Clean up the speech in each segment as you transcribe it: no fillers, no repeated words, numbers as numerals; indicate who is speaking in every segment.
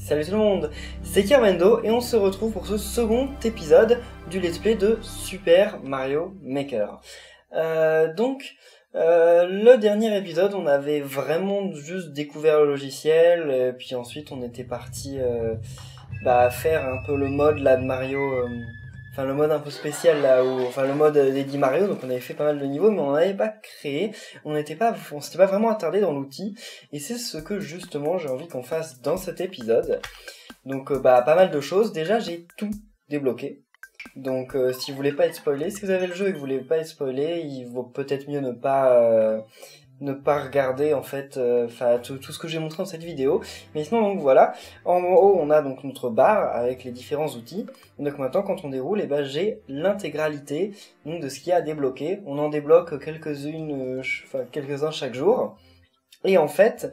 Speaker 1: Salut tout le monde, c'est Kermendo et on se retrouve pour ce second épisode du let's play de Super Mario Maker. Le dernier épisode, on avait vraiment juste découvert le logiciel, et puis ensuite on était parti faire un peu le mode là de Mario, le mode un peu spécial là, le mode dédié Mario, donc on avait fait pas mal de niveaux, mais on n'avait pas créé, on s'était pas vraiment attardé dans l'outil, et c'est ce que justement j'ai envie qu'on fasse dans cet épisode. Donc pas mal de choses. Déjà j'ai tout débloqué. Donc si vous voulez pas être spoilé, si vous avez le jeu et que vous voulez pas être spoilé, il vaut peut-être mieux ne pas regarder en fait tout ce que j'ai montré dans cette vidéo. Mais sinon donc voilà, en haut on a donc notre barre avec les différents outils. Donc maintenant quand on déroule, j'ai l'intégralité donc de ce qu'il y a à débloquer. On en débloque quelques-uns chaque jour. Et en fait,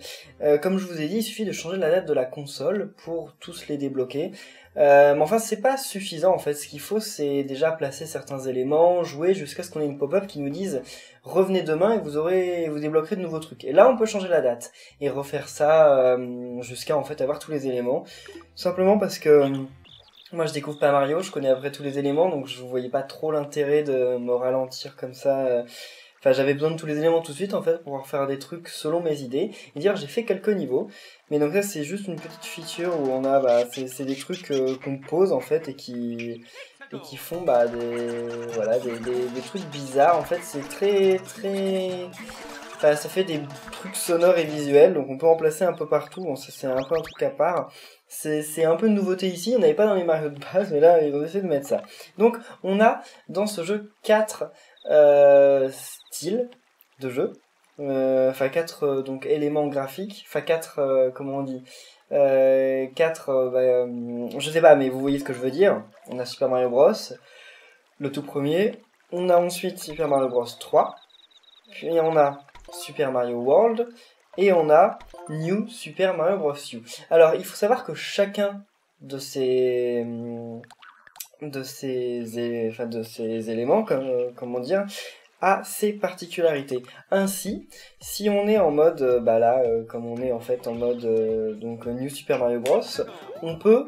Speaker 1: comme je vous ai dit, il suffit de changer la date de la console pour tous les débloquer. Mais enfin, c'est pas suffisant en fait. Ce qu'il faut, c'est déjà placer certains éléments, jouer jusqu'à ce qu'on ait une pop-up qui nous dise « Revenez demain et vous débloquerez de nouveaux trucs ». Et là, on peut changer la date et refaire ça jusqu'à en fait avoir tous les éléments. Simplement parce que moi, je découvre pas Mario, je connais après tous les éléments, donc je voyais pas trop l'intérêt de me ralentir comme ça. J'avais besoin de tous les éléments tout de suite, en fait, pour pouvoir faire des trucs selon mes idées. Et dire, j'ai fait quelques niveaux. Mais donc ça, c'est juste une petite feature où on a, c'est des trucs qu'on pose, en fait, et qui font, des trucs bizarres. En fait, c'est ça fait des trucs sonores et visuels, donc on peut en placer un peu partout. Bon, c'est un peu un truc à part. C'est un peu une nouveauté ici, on n'avait pas dans les Mario de base, mais là, ils ont essayé de mettre ça. Donc, on a, dans ce jeu, 4 styles de jeu, 4 donc éléments graphiques, 4 comment on dit, 4 je sais pas, mais vous voyez ce que je veux dire. On a Super Mario Bros, le tout premier, on a ensuite Super Mario Bros 3, puis on a Super Mario World, et on a New Super Mario Bros U. Alors il faut savoir que chacun de ces éléments, comment dire, a ses particularités. Ainsi, si on est en mode, comme on est en fait en mode New Super Mario Bros, on peut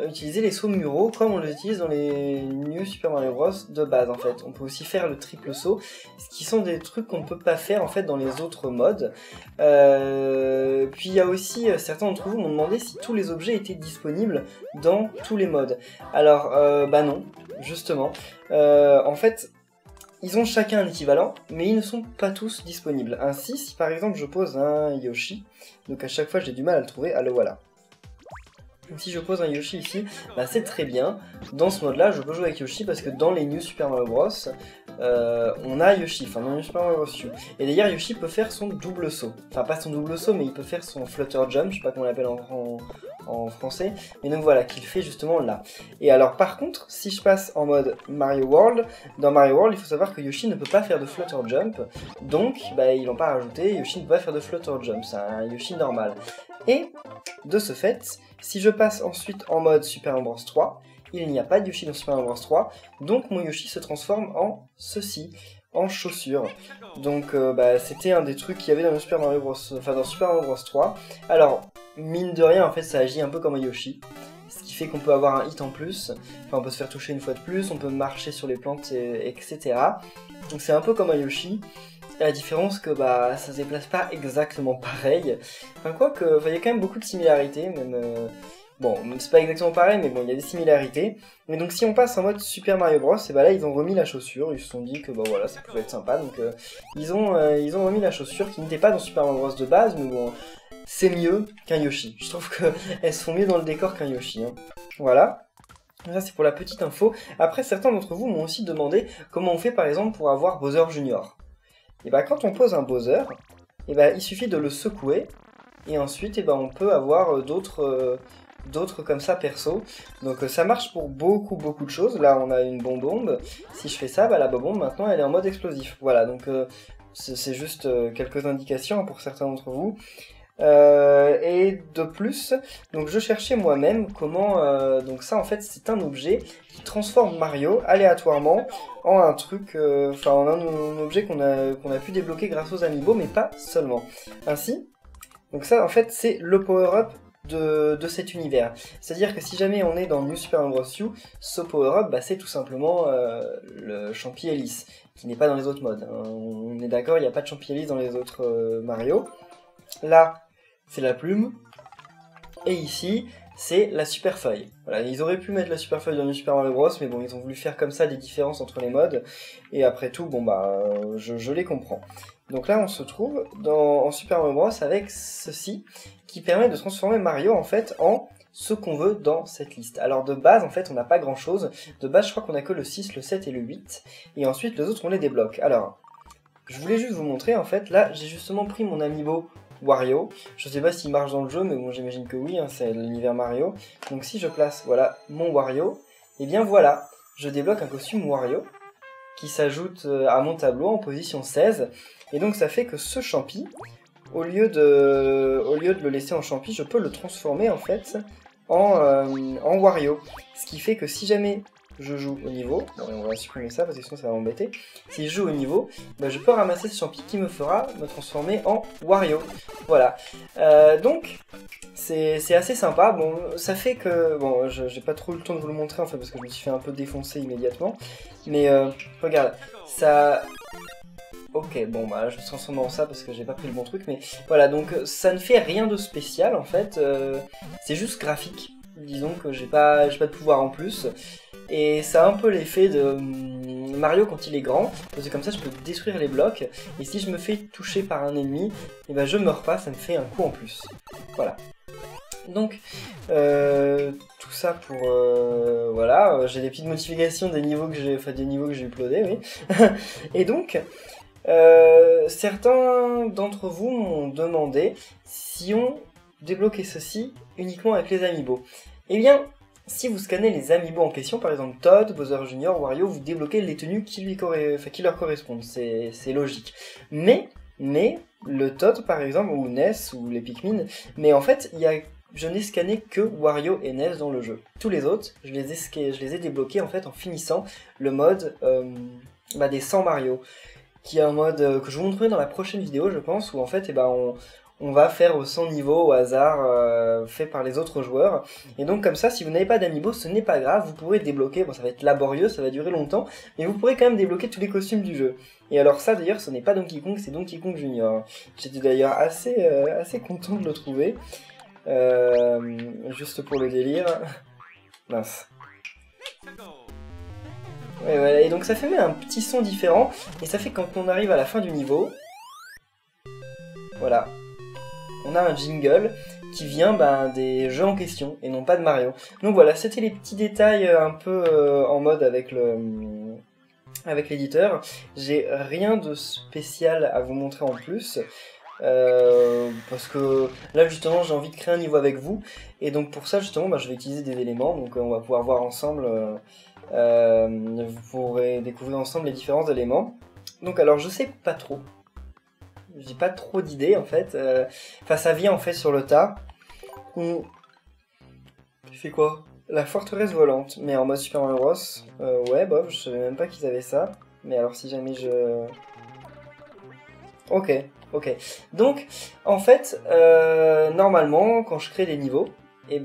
Speaker 1: utiliser les sauts muraux comme on les utilise dans les New Super Mario Bros de base en fait. On peut aussi faire le triple saut, ce qui sont des trucs qu'on ne peut pas faire en fait dans les autres modes. Puis il y a aussi, certains d'entre vous m'ont demandé si tous les objets étaient disponibles dans tous les modes. Alors, non, justement. En fait, ils ont chacun un équivalent, mais ils ne sont pas tous disponibles. Ainsi, si par exemple je pose un Yoshi, donc à chaque fois j'ai du mal à le trouver, le voilà. Si je pose un Yoshi ici, c'est très bien. Dans ce mode-là, je peux jouer avec Yoshi parce que dans les New Super Mario Bros, on a Yoshi, dans New Super Mario Bros U. Et d'ailleurs, Yoshi peut faire son double saut. Enfin, pas son double saut, mais il peut faire son flutter jump, je sais pas comment on l'appelle en français. Mais donc voilà, qu'il fait justement là. Et alors, par contre, si je passe en mode Mario World, dans Mario World, il faut savoir que Yoshi ne peut pas faire de flutter jump. Donc, ils l'ont pas rajouté, Yoshi ne peut pas faire de flutter jump, c'est un Yoshi normal. Et, de ce fait, si je passe ensuite en mode Super Mario Bros 3, il n'y a pas de Yoshi dans Super Mario Bros 3, donc mon Yoshi se transforme en ceci, en chaussure. Donc c'était un des trucs qu'il y avait dans Super Mario Bros, dans Super Mario Bros 3. Alors, mine de rien, en fait, ça agit un peu comme un Yoshi, ce qui fait qu'on peut avoir un hit en plus, on peut se faire toucher une fois de plus, on peut marcher sur les plantes, etc. Donc c'est un peu comme un Yoshi. La différence que ça se déplace pas exactement pareil. Quoique, il y a quand même beaucoup de similarités, même. Bon, c'est pas exactement pareil, mais bon, il y a des similarités. Mais donc si on passe en mode Super Mario Bros, là ils ont remis la chaussure, ils se sont dit que voilà, ça pouvait être sympa, donc ils ont remis la chaussure qui n'était pas dans Super Mario Bros de base, mais bon, c'est mieux qu'un Yoshi. Je trouve qu'elles se font mieux dans le décor qu'un Yoshi. Hein. Voilà. Ça c'est pour la petite info. Après, certains d'entre vous m'ont aussi demandé comment on fait par exemple pour avoir Bowser Junior. Et quand on pose un Bowser, il suffit de le secouer, et ensuite on peut avoir d'autres comme ça perso. Donc ça marche pour beaucoup de choses. Là on a une bombe. Si je fais ça, la bombe maintenant elle est en mode explosif. Voilà, donc c'est juste quelques indications pour certains d'entre vous. Et de plus, donc je cherchais moi-même comment, donc ça en fait c'est un objet qui transforme Mario aléatoirement en un truc, en un objet qu'on a pu débloquer grâce aux amiibo, mais pas seulement. Ainsi, donc ça en fait c'est le power-up de cet univers. C'est-à-dire que si jamais on est dans New Super Mario Bros. U, ce power-up, bah, c'est tout simplement le Champi Hélice, qui n'est pas dans les autres modes. Hein. On est d'accord, il n'y a pas de Champi Hélice dans les autres Mario. Là, c'est la plume. Et ici, c'est la super feuille. Voilà, ils auraient pu mettre la super feuille dans New Super Mario Bros, mais bon, ils ont voulu faire comme ça des différences entre les modes, et après tout, bon bah, je les comprends. Donc là, on se trouve en Super Mario Bros avec ceci, qui permet de transformer Mario, en fait, en ce qu'on veut dans cette liste. Alors de base, en fait, on n'a pas grand chose. De base, je crois qu'on a que le 6, le 7 et le 8, et ensuite, les autres, on les débloque. Alors, je voulais juste vous montrer, en fait, là, j'ai justement pris mon amiibo Wario. Je sais pas s'il marche dans le jeu, mais bon, j'imagine que oui, hein, c'est l'univers Mario. Donc si je place, voilà, mon Wario, et bien voilà, je débloque un costume Wario qui s'ajoute à mon tableau en position 16. Et donc ça fait que ce champi, au lieu de le laisser en champi, je peux le transformer en fait en Wario. Ce qui fait que si jamais je joue au niveau, bon, on va supprimer ça parce que sinon ça va m'embêter. Si je joue au niveau, bah, je peux ramasser ce champi qui me fera me transformer en Wario. Voilà. Donc c'est assez sympa. Bon, ça fait que bon, j'ai pas trop eu le temps de vous le montrer en fait parce que je me suis fait un peu défoncer immédiatement. Mais regarde, ça. Ok, bon bah je vais transformer en ça parce que j'ai pas pris le bon truc, mais voilà, donc ça ne fait rien de spécial en fait, c'est juste graphique. Disons que j'ai pas de pouvoir en plus. Et ça a un peu l'effet de Mario quand il est grand, parce que comme ça je peux détruire les blocs, et si je me fais toucher par un ennemi, et ben je meurs pas, ça me fait un coup en plus. Voilà. Donc, tout ça pour... voilà, j'ai des petites modifications des niveaux que j'ai uploadés, oui. Et donc, certains d'entre vous m'ont demandé si on débloquait ceci uniquement avec les amiibo. Eh bien, si vous scannez les amiibo en question, par exemple Todd, Bowser Jr., Wario, vous débloquez les tenues qui leur correspondent, c'est logique. Mais le Todd par exemple, ou Ness, ou les Pikmin, mais en fait, je n'ai scanné que Wario et Ness dans le jeu. Tous les autres, je les ai débloqués en fait en finissant le mode des 100 Mario, qui est un mode que je vous montrerai dans la prochaine vidéo, je pense, où en fait, on va faire 100 niveaux au hasard fait par les autres joueurs. Et donc comme ça, si vous n'avez pas d'amiibo, ce n'est pas grave, vous pourrez débloquer, bon ça va être laborieux, ça va durer longtemps, mais vous pourrez quand même débloquer tous les costumes du jeu. Et alors ça d'ailleurs, ce n'est pas Donkey Kong, c'est Donkey Kong Junior. J'étais d'ailleurs assez content de le trouver, juste pour le délire. Mince. Ouais, voilà. Et donc ça fait un petit son différent, et ça fait quand on arrive à la fin du niveau, voilà. On a un jingle qui vient des jeux en question et non pas de Mario. Donc voilà, c'était les petits détails un peu en mode avec l'éditeur. J'ai rien de spécial à vous montrer en plus. Parce que là justement j'ai envie de créer un niveau avec vous. Et donc pour ça justement je vais utiliser des éléments. Donc on va pouvoir voir ensemble. Vous pourrez découvrir ensemble les différents éléments. Donc alors je sais pas trop. J'ai pas trop d'idées en fait. Enfin, ça vient en fait sur le tas. C'est quoi? La forteresse volante, mais en mode Super Mario Bros. Ouais, bof, je savais même pas qu'ils avaient ça. Mais alors, si jamais je. Ok. Donc, en fait, normalement, quand je crée des niveaux, et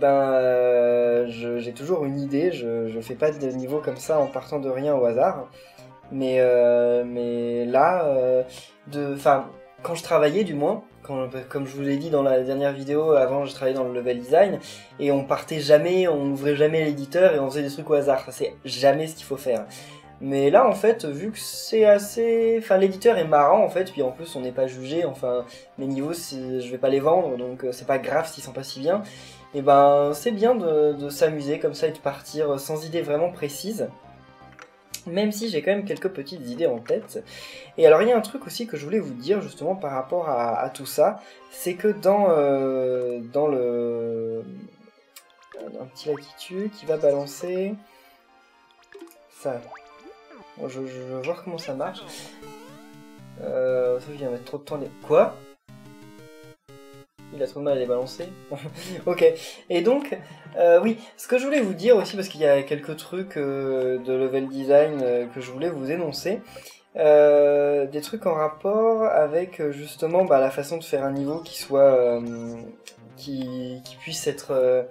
Speaker 1: j'ai toujours une idée. Je fais pas de niveau comme ça en partant de rien au hasard. Mais là, quand je travaillais du moins, comme je vous l'ai dit dans la dernière vidéo, avant je travaillais dans le level design, et on partait jamais, on n'ouvrait jamais l'éditeur et on faisait des trucs au hasard, ça c'est jamais ce qu'il faut faire. Mais là en fait, vu que c'est assez... Enfin l'éditeur est marrant en fait, puis en plus on n'est pas jugé, enfin mes niveaux je vais pas les vendre, donc c'est pas grave s'ils sont pas si bien, et c'est bien de s'amuser comme ça et de partir sans idée vraiment précise. Même si j'ai quand même quelques petites idées en tête. Et alors il y a un truc aussi que je voulais vous dire justement par rapport à tout ça, c'est que dans le... un petit latitude qui va balancer... ça. Bon, je vais voir comment ça marche. Sauf qu'il va mettre trop de temps... Quoi ? Il a trop de mal à les balancer. Ok. Et donc, oui, ce que je voulais vous dire aussi, parce qu'il y a quelques trucs de level design que je voulais vous énoncer, des trucs en rapport avec justement la façon de faire un niveau qui soit qui puisse être...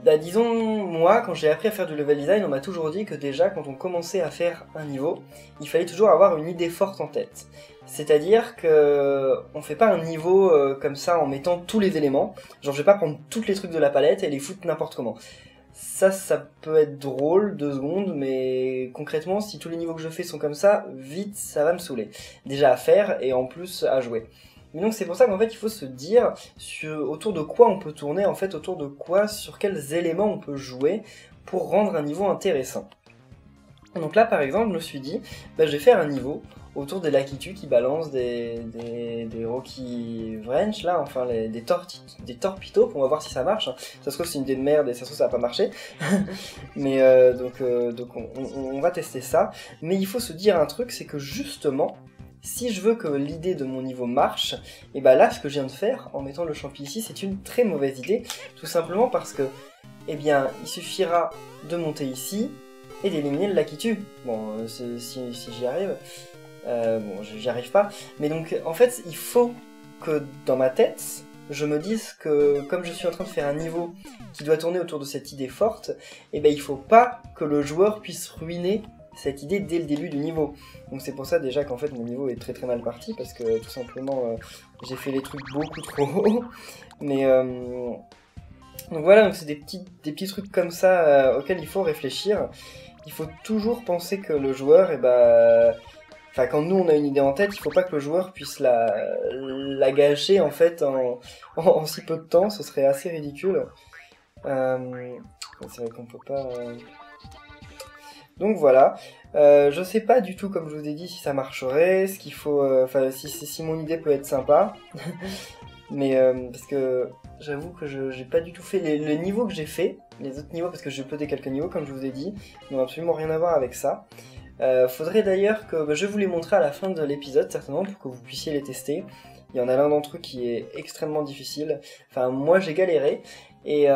Speaker 1: Bah, disons, moi, quand j'ai appris à faire du level design, on m'a toujours dit que déjà, quand on commençait à faire un niveau, il fallait toujours avoir une idée forte en tête. C'est-à-dire que on fait pas un niveau comme ça en mettant tous les éléments. Genre, je vais pas prendre tous les trucs de la palette et les foutre n'importe comment. Ça peut être drôle, 2 secondes, mais concrètement, si tous les niveaux que je fais sont comme ça, vite, ça va me saouler. Déjà à faire et en plus à jouer. Mais donc c'est pour ça qu'en fait il faut se dire autour de quoi on peut tourner, en fait autour de quoi, sur quels éléments on peut jouer pour rendre un niveau intéressant. Donc là par exemple je me suis dit, bah, je vais faire un niveau autour des Lakitu qui balancent des Rocky Wrench là, enfin des Torpito, on va voir si ça marche. Ça se trouve c'est une idée de merde et ça se trouve ça va pas marcher. Mais donc on va tester ça. Mais il faut se dire un truc, c'est que justement, si je veux que l'idée de mon niveau marche, et bah là, ce que je viens de faire, en mettant le champi ici, c'est une très mauvaise idée, tout simplement parce que, eh bien, il suffira de monter ici, et d'éliminer le Lakitu. Bon, si j'y arrive, bon, j'y arrive pas, mais donc, en fait, il faut que, dans ma tête, je me dise que, comme je suis en train de faire un niveau qui doit tourner autour de cette idée forte, eh ben, il faut pas que le joueur puisse ruiner cette idée dès le début du niveau. Donc c'est pour ça déjà qu'en fait mon niveau est très très mal parti, parce que tout simplement j'ai fait les trucs beaucoup trop haut. Mais donc voilà, donc c'est des petits trucs comme ça auxquels il faut réfléchir. Il faut toujours penser que le joueur, enfin quand nous on a une idée en tête, il faut pas que le joueur puisse la gâcher en fait en si peu de temps, ce serait assez ridicule. C'est vrai qu'on peut pas... Donc voilà, je sais pas du tout, comme je vous ai dit, si ça marcherait, ce qu'il faut, enfin si mon idée peut être sympa, mais parce que j'avoue que j'ai pas du tout fait les niveaux que j'ai fait, les autres niveaux, parce que j'ai uploadé quelques niveaux comme je vous ai dit, n'ont absolument rien à voir avec ça. Faudrait d'ailleurs que je vais vous les montrer à la fin de l'épisode certainement pour que vous puissiez les tester. Il y en a l'un d'entre eux qui est extrêmement difficile, enfin moi j'ai galéré. Et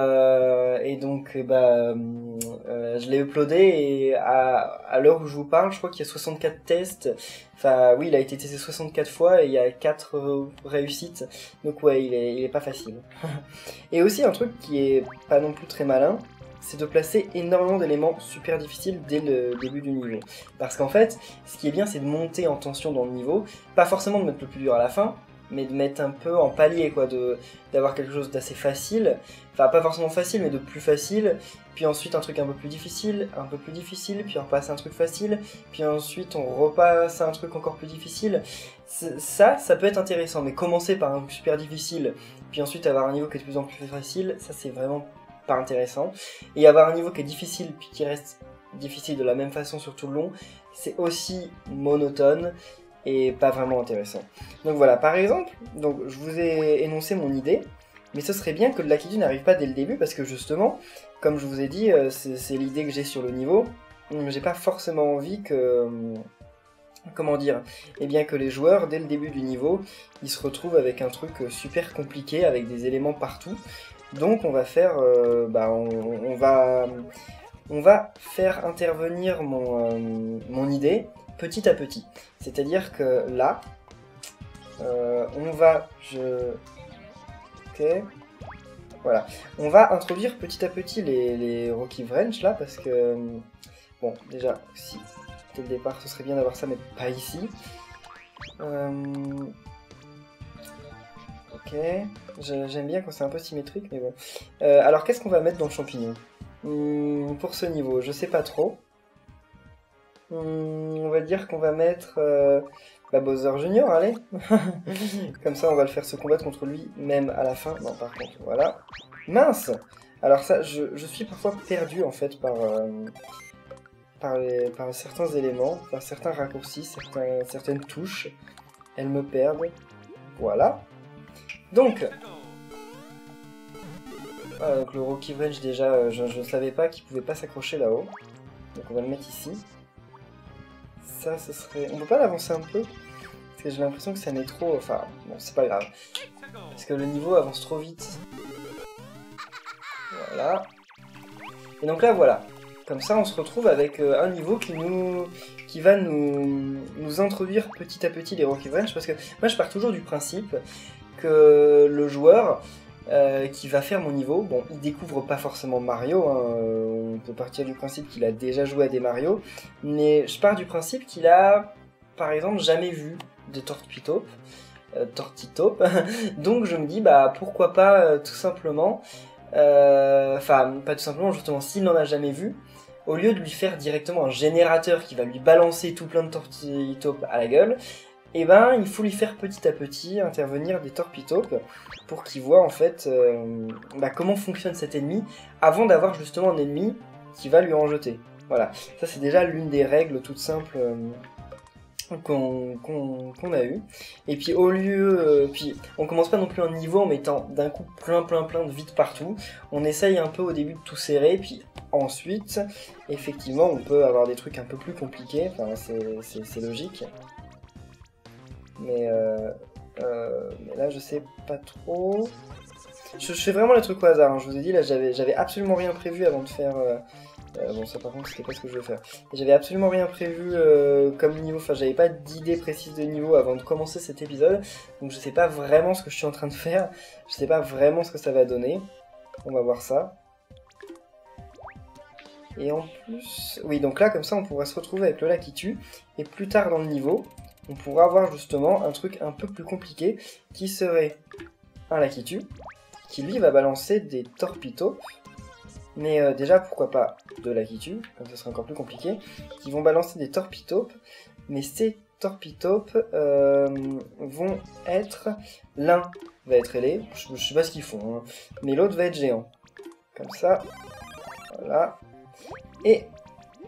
Speaker 1: donc je l'ai uploadé et à l'heure où je vous parle, je crois qu'il y a 64 tests. Enfin oui, il a été testé 64 fois et il y a 4 réussites. Donc ouais, il est pas facile. Et aussi un truc qui est pas non plus très malin, c'est de placer énormément d'éléments super difficiles dès le début du niveau. Parce qu'en fait, ce qui est bien, c'est de monter en tension dans le niveau, pas forcément de mettre le plus dur à la fin, mais de mettre un peu en palier, quoi, d'avoir quelque chose d'assez facile, enfin pas forcément facile, mais de plus facile, puis ensuite un truc un peu plus difficile, puis on repasse à un truc facile, puis ensuite on repasse à un truc encore plus difficile. Ça peut être intéressant, mais commencer par un truc super difficile, puis ensuite avoir un niveau qui est de plus en plus facile, ça c'est vraiment pas intéressant. Et avoir un niveau qui est difficile, puis qui reste difficile de la même façon sur tout le long, c'est aussi monotone, et pas vraiment intéressant. Donc voilà, par exemple, donc je vous ai énoncé mon idée, mais ce serait bien que le Lakitu n'arrive pas dès le début, parce que justement, comme je vous ai dit, c'est l'idée que j'ai sur le niveau, j'ai pas forcément envie que... comment dire, eh bien que les joueurs, dès le début du niveau, ils se retrouvent avec un truc super compliqué, avec des éléments partout. Donc on va faire, on va faire intervenir mon idée petit à petit. C'est-à-dire que là, on va... Ok. Voilà. On va introduire petit à petit les Rocky Wrench là, parce que... Bon, déjà, si dès le départ, ce serait bien d'avoir ça, mais pas ici. Ok. J'aime bien quand c'est un peu symétrique, mais bon. Alors, qu'est-ce qu'on va mettre dans le champignon pour ce niveau? Je sais pas trop. On va dire qu'on va mettre Bowser Junior, allez. Comme ça, on va le faire se combattre contre lui, même à la fin. Non, par contre, voilà. Mince! Alors ça, je suis parfois perdu, en fait, par certains éléments, par certains raccourcis, certaines touches. Elles me perdent. Voilà. Donc le Rocky Wrench, déjà, je ne savais pas qu'il pouvait pas s'accrocher là-haut. Donc on va le mettre ici. Ça, ce serait... On peut pas l'avancer un peu? Parce que j'ai l'impression que ça met trop... Enfin, bon, c'est pas grave. Parce que le niveau avance trop vite. Voilà. Et donc là, voilà. Comme ça, on se retrouve avec un niveau qui va nous introduire petit à petit les Rocky Wrench. Parce que moi, je pars toujours du principe que le joueur... qui va faire mon niveau. Bon, il découvre pas forcément Mario, hein, on peut partir du principe qu'il a déjà joué à des Mario, mais je pars du principe qu'il a, par exemple, jamais vu de Tortitaupe, donc je me dis, bah pourquoi pas tout simplement, enfin pas tout simplement, justement, s'il n'en a jamais vu, au lieu de lui faire directement un générateur qui va lui balancer tout plein de Tortitaupes à la gueule, et ben il faut lui faire petit à petit intervenir des Tortitaupes pour qu'il voit en fait comment fonctionne cet ennemi avant d'avoir justement un ennemi qui va lui en jeter. Voilà, ça c'est déjà l'une des règles toutes simples qu'on a eu. Et puis au lieu, puis on commence pas non plus un niveau en mettant d'un coup plein de vides partout. On essaye un peu au début de tout serrer, puis ensuite effectivement on peut avoir des trucs un peu plus compliqués, enfin c'est logique. Mais là je sais pas trop. Je fais vraiment les trucs au hasard, hein. Je vous ai dit là j'avais absolument rien prévu avant de faire. Bon ça par contre c'était pas ce que je veux faire. J'avais absolument rien prévu comme niveau, enfin j'avais pas d'idée précise de niveau avant de commencer cet épisode. Donc je sais pas vraiment ce que je suis en train de faire. Je sais pas vraiment ce que ça va donner. On va voir ça. Et en plus... Oui donc là comme ça on pourra se retrouver avec le Lakitu. Et plus tard dans le niveau, on pourra avoir justement un truc un peu plus compliqué qui serait un Lakitu qui lui va balancer des Tortitaupes. Mais déjà pourquoi pas de Lakitu, comme ça sera encore plus compliqué, qui vont balancer des Tortitaupes, mais ces Tortitaupes vont être... L'un va être ailé, je sais pas ce qu'ils font, hein, mais l'autre va être géant. Comme ça, voilà. Et...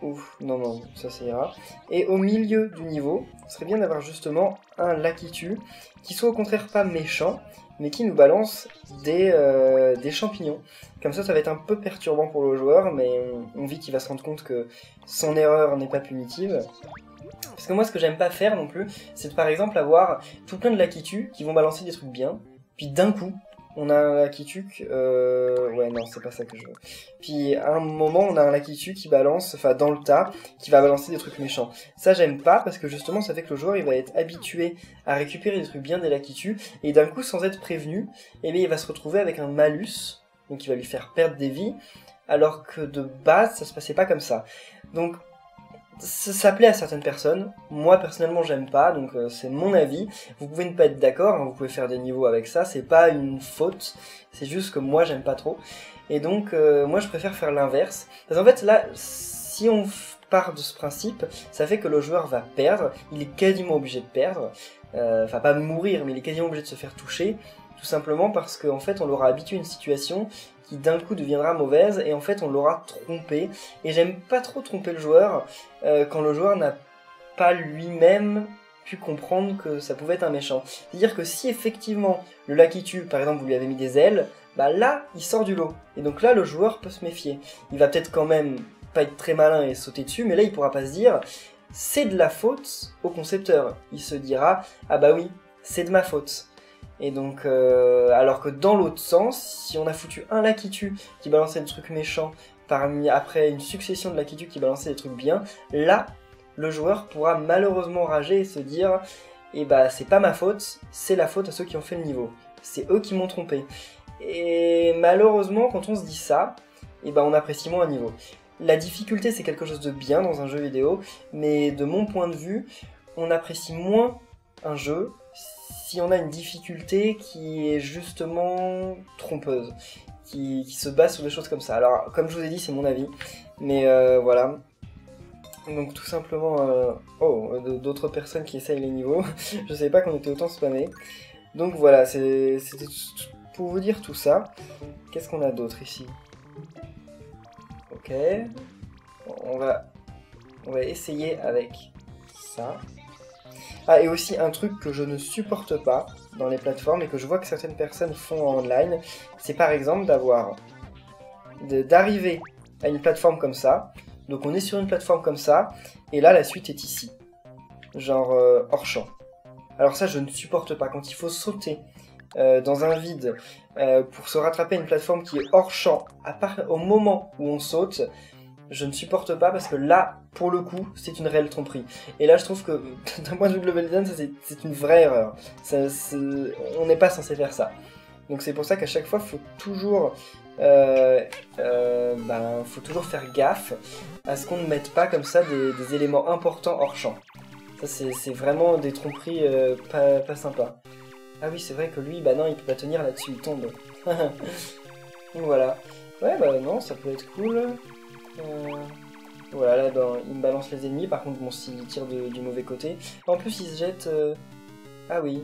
Speaker 1: Ouf, non, ça ira. Et au milieu du niveau, ce serait bien d'avoir justement un Lakitu qui soit au contraire pas méchant, mais qui nous balance des champignons. Comme ça va être un peu perturbant pour le joueur, mais on vit qu'il va se rendre compte que son erreur n'est pas punitive. Parce que moi, ce que j'aime pas faire non plus, c'est de par exemple avoir tout plein de Lakitu qui vont balancer des trucs bien, puis d'un coup, on a un Lakitu ouais non c'est pas ça que je veux. Puis à un moment on a un Lakitu qui balance, enfin dans le tas, qui va balancer des trucs méchants. Ça j'aime pas parce que justement ça fait que le joueur il va être habitué à récupérer des trucs bien des Lakitu et d'un coup sans être prévenu, eh bien il va se retrouver avec un malus, donc il va lui faire perdre des vies, alors que de base ça se passait pas comme ça. Donc ça plaît à certaines personnes, moi personnellement j'aime pas, donc c'est mon avis, vous pouvez ne pas être d'accord, hein, vous pouvez faire des niveaux avec ça, c'est pas une faute, c'est juste que moi j'aime pas trop, et donc moi je préfère faire l'inverse, parce qu'en fait là, si on part de ce principe, ça fait que le joueur va perdre, il est quasiment obligé de perdre, enfin pas mourir, mais il est quasiment obligé de se faire toucher, tout simplement parce qu'en fait on l'aura habitué à une situation qui d'un coup deviendra mauvaise, et en fait on l'aura trompé, et j'aime pas trop tromper le joueur quand le joueur n'a pas lui-même pu comprendre que ça pouvait être un méchant. C'est-à-dire que si effectivement le Lakitu, par exemple vous lui avez mis des ailes, bah là il sort du lot, et donc là le joueur peut se méfier. Il va peut-être quand même pas être très malin et sauter dessus, mais là il pourra pas se dire c'est de la faute au concepteur. Il se dira ah bah oui, c'est de ma faute. Et donc, alors que dans l'autre sens, si on a foutu un Lakitu qui balançait des trucs méchants, après une succession de Lakitu qui balançait des trucs bien, là, le joueur pourra malheureusement rager et se dire eh bah c'est pas ma faute, c'est la faute à ceux qui ont fait le niveau. C'est eux qui m'ont trompé. Et malheureusement, quand on se dit ça, eh bah on apprécie moins un niveau. La difficulté, c'est quelque chose de bien dans un jeu vidéo, mais de mon point de vue, on apprécie moins un jeu si on a une difficulté qui est justement trompeuse, qui se base sur des choses comme ça. Alors, comme je vous ai dit, c'est mon avis, mais voilà. Donc tout simplement, d'autres personnes qui essayent les niveaux, je savais pas qu'on était autant spammés. Donc voilà, c'était pour vous dire tout ça. Qu'est-ce qu'on a d'autre ici? Ok, on va essayer avec ça. Ah, et aussi un truc que je ne supporte pas dans les plateformes et que je vois que certaines personnes font en online, c'est par exemple d'arriver à une plateforme comme ça. Donc on est sur une plateforme comme ça, et là la suite est ici, genre hors champ. Alors ça je ne supporte pas, quand il faut sauter dans un vide pour se rattraper à une plateforme qui est hors champ, au moment où on saute, je ne supporte pas parce que là, pour le coup, c'est une réelle tromperie. Et là, je trouve que, d'un point de vue level design, c'est une vraie erreur. On n'est pas censé faire ça. Donc c'est pour ça qu'à chaque fois, faut toujours faire gaffe à ce qu'on ne mette pas comme ça des éléments importants hors champ. Ça c'est vraiment des tromperies pas sympas. Ah oui, c'est vrai que lui, bah non, il peut pas tenir là-dessus, il tombe. Donc voilà. Ouais, bah non, ça peut être cool. Voilà, là, il me balance les ennemis. Par contre, bon, s'il tire du mauvais côté. En plus, il se jette... Ah oui.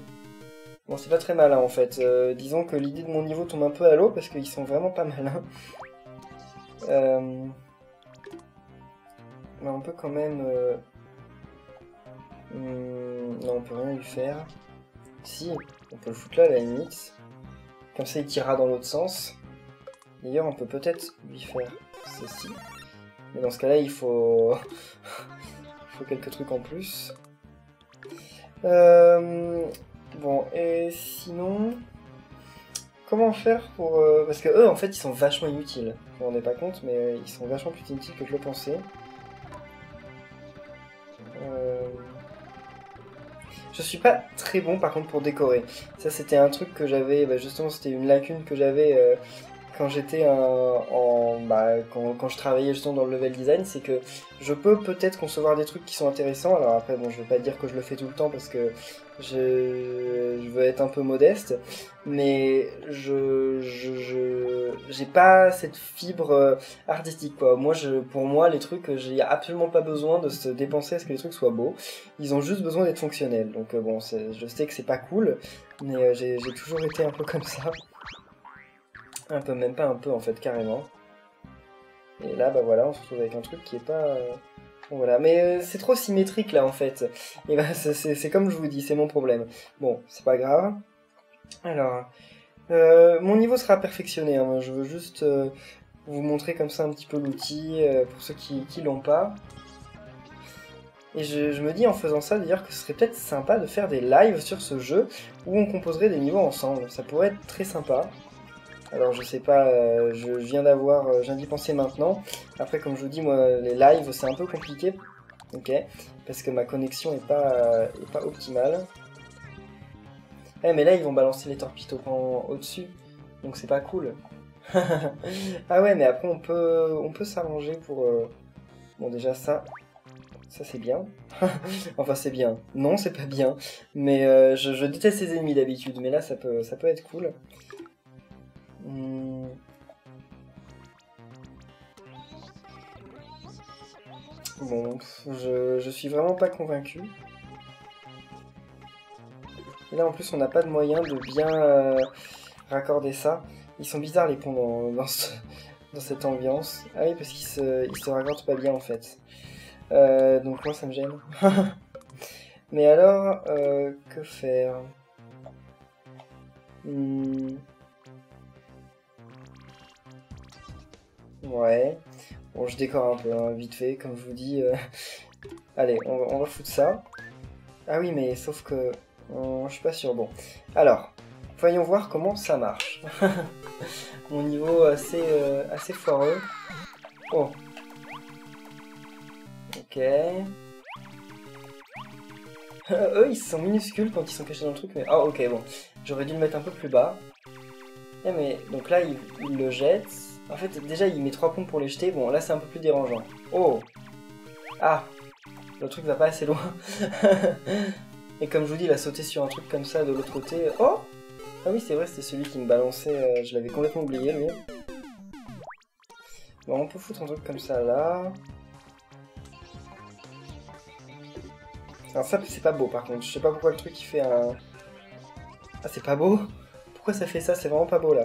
Speaker 1: Bon, c'est pas très malin, en fait. Disons que l'idée de mon niveau tombe un peu à l'eau, parce qu'ils sont vraiment pas malins. Mais on peut quand même... Non, on peut rien lui faire. Si, on peut le foutre là, à la limite. Comme ça, il tirera dans l'autre sens. D'ailleurs, on peut peut-être lui faire ceci. Mais dans ce cas-là, il faut... il faut quelques trucs en plus. Bon, et sinon... Comment faire pour... Parce que eux, en fait, ils sont vachement inutiles. Vous vous rendez pas compte, mais ils sont vachement plus inutiles que je le pensais. Je suis pas très bon, par contre, pour décorer. Ça, c'était un truc que j'avais... Bah, justement, c'était une lacune que j'avais... quand j'étais quand je travaillais justement dans le level design, c'est que je peux peut-être concevoir des trucs qui sont intéressants. Alors après, bon, je vais pas dire que je le fais tout le temps parce que je veux être un peu modeste, mais j'ai pas cette fibre artistique, quoi. Pour moi, les trucs, j'ai absolument pas besoin de se dépenser à ce que les trucs soient beaux. Ils ont juste besoin d'être fonctionnels. Donc bon, je sais que c'est pas cool, mais j'ai toujours été un peu comme ça. Un peu, même pas un peu en fait, carrément. Et là, bah voilà, on se retrouve avec un truc qui est pas... Bon, voilà, mais c'est trop symétrique là en fait. Et bah c'est comme je vous dis, c'est mon problème. Bon, c'est pas grave. Alors, mon niveau sera perfectionné, hein. Je veux juste vous montrer comme ça un petit peu l'outil pour ceux qui l'ont pas. Et je me dis en faisant ça d'ailleurs que ce serait peut-être sympa de faire des lives sur ce jeu où on composerait des niveaux ensemble. Ça pourrait être très sympa. Alors je sais pas, je viens d'y penser maintenant. Après comme je vous dis, moi les lives c'est un peu compliqué, ok, parce que ma connexion est pas optimale. Eh mais là ils vont balancer les torpilles au-dessus, donc c'est pas cool. Ah ouais mais après on peut s'arranger pour... Bon déjà ça c'est bien. Enfin c'est bien, non c'est pas bien, mais je déteste ces ennemis d'habitude, mais là ça peut être cool. Bon, je suis vraiment pas convaincu. Et là en plus on n'a pas de moyen de bien raccorder ça. Ils sont bizarres les ponts dans cette ambiance. Ah oui parce qu'ils se raccordent pas bien en fait. Donc moi ça me gêne. Mais alors, que faire? Ouais. Bon, je décore un peu, hein, vite fait, comme je vous dis. Allez, on va foutre ça. Ah oui, mais sauf que... je suis pas sûr. Bon. Alors, voyons voir comment ça marche. Mon niveau assez foireux. Oh. Ok. Eux, ils sont minuscules quand ils sont cachés dans le truc, mais... Ah, ok, bon. J'aurais dû le mettre un peu plus bas. Eh, mais... Donc là, il le jette. En fait, déjà, il met 3 pompes pour les jeter. Bon, là, c'est un peu plus dérangeant. Oh. Ah. Le truc va pas assez loin. Et comme je vous dis, il a sauté sur un truc comme ça de l'autre côté. Oh. Ah oui, c'est vrai, c'était celui qui me balançait. Je l'avais complètement oublié, lui. Bon, on peut foutre un truc comme ça, là. Alors ça, c'est pas beau, par contre. Je sais pas pourquoi le truc, il fait un... Ah, c'est pas beau? Pourquoi ça fait ça? C'est vraiment pas beau, là.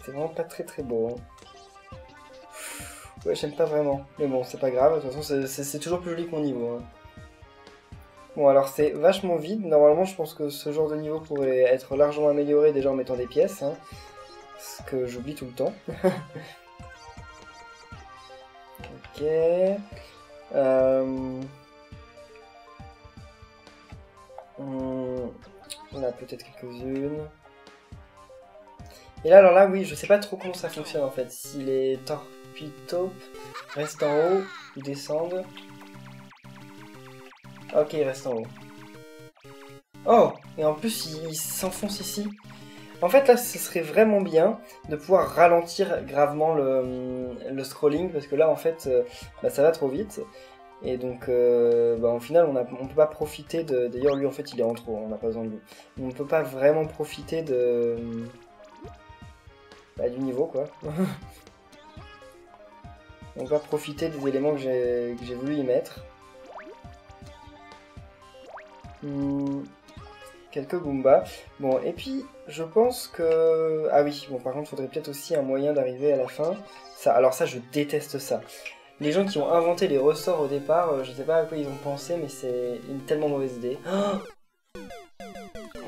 Speaker 1: C'est vraiment pas très très beau. Hein. Ouais, j'aime pas vraiment. Mais bon, c'est pas grave. De toute façon, c'est toujours plus joli que mon niveau. Hein. Bon, alors c'est vachement vide. Normalement, je pense que ce genre de niveau pourrait être largement amélioré déjà en mettant des pièces. Hein. Ce que j'oublie tout le temps. Ok. On a peut-être quelques-unes. Et là, alors là, oui, je sais pas trop comment ça fonctionne en fait. Si les torpilles-taupes restent en haut ou descendent. Ok, ils restent en haut. Oh, et en plus il s'enfonce ici. En fait là ce serait vraiment bien de pouvoir ralentir gravement le scrolling parce que là en fait bah, ça va trop vite. Et donc bah, au final on peut pas profiter de... D'ailleurs lui en fait il est en trop, on n'a pas besoin de lui. On peut pas vraiment profiter de... Bah, du niveau quoi. On va profiter des éléments que j'ai voulu y mettre. Quelques Goombas. Bon, et puis, je pense que... Ah oui, bon, par contre, il faudrait peut-être aussi un moyen d'arriver à la fin. Ça, alors ça, je déteste ça. Les gens qui ont inventé les ressorts au départ, je sais pas à quoi ils ont pensé, mais c'est une tellement mauvaise idée.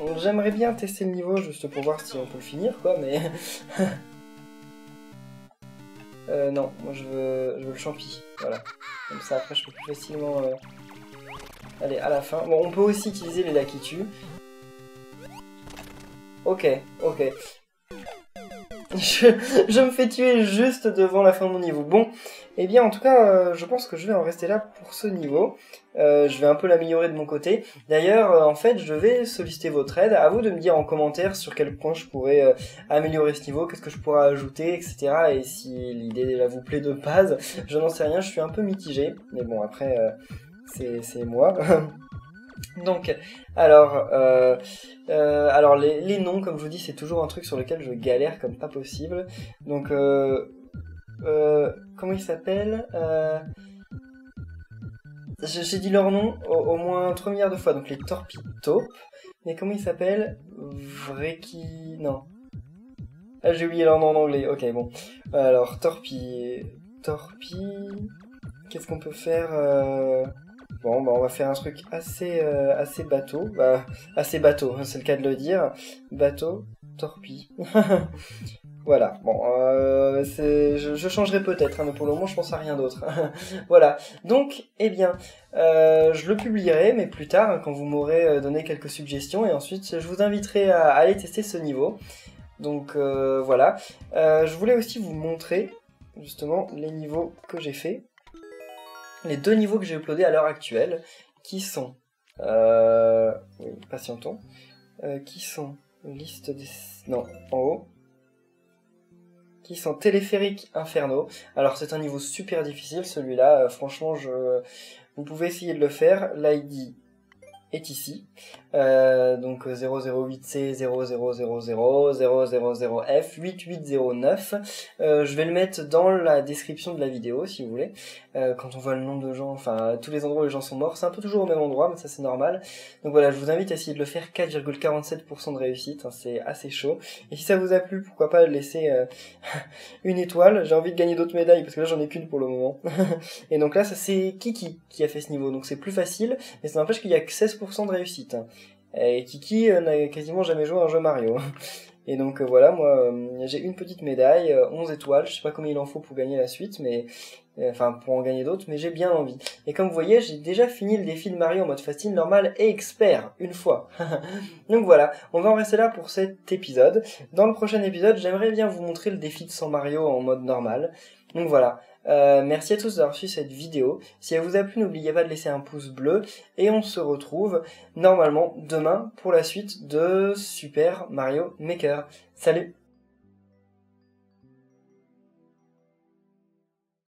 Speaker 1: Oh, j'aimerais bien tester le niveau, juste pour voir si on peut le finir, quoi, mais... non, moi je veux le champi, voilà. Comme ça, après, je peux plus facilement... aller à la fin. Bon, on peut aussi utiliser les Lakitu. Ok, ok. Je me fais tuer juste devant la fin de mon niveau. Bon, eh bien en tout cas, je pense que je vais en rester là pour ce niveau. Je vais un peu l'améliorer de mon côté. D'ailleurs, en fait, je vais solliciter votre aide. À vous de me dire en commentaire sur quel point je pourrais améliorer ce niveau, qu'est-ce que je pourrais ajouter, etc. Et si l'idée déjà vous plaît de base, je n'en sais rien, je suis un peu mitigé. Mais bon, après, c'est moi. Donc, alors les noms, comme je vous dis, c'est toujours un truc sur lequel je galère comme pas possible. Donc, comment ils s'appellent j'ai dit leur nom au moins 3 milliards de fois. Donc les Torpitaupes. Mais comment ils s'appellent Vreki... Non. Ah, j'ai oublié leur nom en anglais. Ok, bon. Alors, Torpi... Qu'est-ce qu'on peut faire Bon, bah on va faire un truc assez bateau. Bah, assez bateau, c'est le cas de le dire. Bateau, torpille. Voilà, bon, je changerai peut-être, hein, mais pour le moment je pense à rien d'autre. Voilà, donc, eh bien, je le publierai, mais plus tard, hein, quand vous m'aurez donné quelques suggestions, et ensuite je vous inviterai à aller tester ce niveau. Donc voilà, je voulais aussi vous montrer, justement, les niveaux que j'ai faits. Les 2 niveaux que j'ai uploadés à l'heure actuelle, qui sont... oui, patientons. Qui sont... Liste des... Non, en haut. Qui sont Téléphérique Inferno. Alors c'est un niveau super difficile celui-là, franchement vous pouvez essayer de le faire. L'ID est ici. Donc 008C 0000 000F 8809. Je vais le mettre dans la description de la vidéo si vous voulez. Quand on voit le nombre de gens, enfin tous les endroits où les gens sont morts, c'est un peu toujours au même endroit, mais ça c'est normal. Donc voilà, je vous invite à essayer de le faire. 4,47% de réussite, hein, c'est assez chaud. Et si ça vous a plu, pourquoi pas laisser une étoile. J'ai envie de gagner d'autres médailles parce que là j'en ai qu'une pour le moment. Et donc là ça c'est Kiki qui a fait ce niveau, donc c'est plus facile, mais ça n'empêche qu'il y a que 16% de réussite. Et Kiki n'a quasiment jamais joué à un jeu Mario. Et donc voilà, moi j'ai une petite médaille, 11 étoiles, je sais pas combien il en faut pour gagner la suite, mais enfin pour en gagner d'autres, mais j'ai bien envie. Et comme vous voyez, j'ai déjà fini le défi de Mario en mode facile, normal et expert, une fois. Donc voilà, on va en rester là pour cet épisode. Dans le prochain épisode, j'aimerais bien vous montrer le défi de 100 Mario en mode normal. Donc voilà, merci à tous d'avoir suivi cette vidéo. Si elle vous a plu, n'oubliez pas de laisser un pouce bleu. Et on se retrouve normalement demain pour la suite de Super Mario Maker. Salut!